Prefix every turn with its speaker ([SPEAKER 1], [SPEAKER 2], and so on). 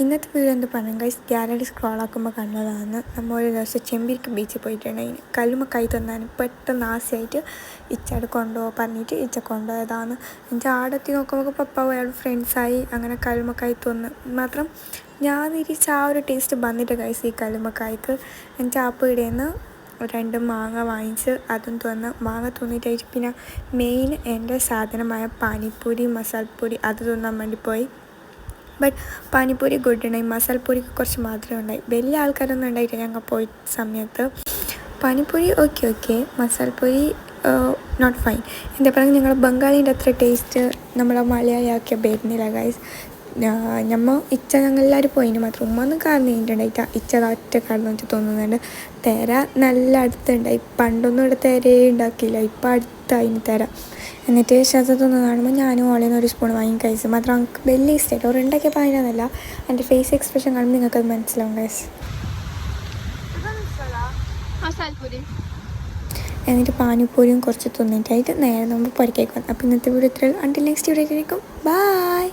[SPEAKER 1] ഇന്നത്തെ വീഡിയോ എന്ത് പറഞ്ഞു ഗൈസ്, ഗാലറി സ്ക്രോളാക്കുമ്പോൾ കണ്ടതാണ്. നമ്മൾ ഒരു ദിവസം ചെമ്പിരിക്ക് ബീച്ചിൽ പോയിട്ടുണ്ടെങ്കിൽ കല്ലുമ്മക്കായി തന്നാനും പെട്ടെന്ന് ആശയായിട്ട് ഇച്ചട് കൊണ്ടുപോകാൻ പറഞ്ഞിട്ട് ഇച്ച കൊണ്ടുപോയതാണ്. എൻ്റെ ആടത്തി നോക്കുമ്പോൾ പപ്പ അയാളുടെ ഫ്രണ്ട്സായി അങ്ങനെ കല്ലുമ്മക്കായി തന്ന് മാത്രം ഞാൻ തിരിച്ച് ആ ഒരു ടേസ്റ്റ് വന്നിട്ട് ഗൈസ് ഈ കല്ലുമ്മക്കായ്ക്ക്. എൻ്റെ ആപ്പയുടെ നിന്ന് 2 മാങ്ങ വാങ്ങിച്ച് അതും തന്ന് മാങ്ങ തിന്നിട്ടായിട്ട് പിന്നെ മെയിൻ എൻ്റെ സാധനമായ പാനിപ്പൂരി മസാലപ്പൂരി അത് തിന്നാൻ വേണ്ടി പോയി. ബട്ട് പാനിപ്പൂരി ഗുഡ് ഉണ്ടായി, മസാലപ്പൂരിക്ക് കുറച്ച് മാത്രമേ ഉണ്ടായി, വലിയ ആൾക്കാരൊന്നും ഉണ്ടായിട്ടില്ല ഞങ്ങൾ പോയ സമയത്ത്. Panipuri okay, masalapuri not fine. എന്താ പറയുക, ഞങ്ങൾ ബംഗാളിൻ്റെ അത്ര ടേസ്റ്റ് നമ്മളെ മലയാളിയാക്കിയ വരുന്നില്ല ഗൈസ്. ഞങ്ങളെല്ലാവരും പോയിന്, മാത്രം ഉമ്മ ഒന്നും കാരണം കഴിഞ്ഞിട്ടുണ്ടായിട്ട ഇച്ച ഒറ്റ കാരണം വെച്ച് തോന്നുന്നുണ്ട്. തേര നല്ല അടുത്തുണ്ടായി, പണ്ടൊന്നും ഇവിടെ തേരേ ഉണ്ടാക്കിയില്ല, ഇപ്പം അടുത്തായിന് തേര. എന്നിട്ട് ശതത്തൊന്ന് കാണുമ്പോൾ ഞാനും ഓളേന്ന് ഒരു സ്പൂൺ വാങ്ങി കഴിച്ചു. മാത്രം എനിക്ക് വലിയ ഇഷ്ടമായിട്ട് ഒരു ഉണ്ടാക്കിയപ്പോൾ അതിനൊന്നല്ല, എൻ്റെ ഫേസ് എക്സ്പ്രഷൻ കാണുമ്പോൾ നിങ്ങൾക്കത് മനസ്സിലാവും ഗൈസ്. എന്നിട്ട് പാനിപ്പൂരിയും കുറച്ച് തിന്നിട്ടായിട്ട് നേരെ നമ്മൾ പുറത്തേക്ക് വന്നു. അപ്പോൾ ഇന്നത്തെ വീഡിയോ ഇത്രയും. അണ്ടിൽ നെക്സ്റ്റ് വീഡിയോ കഴിക്കും. ബൈ.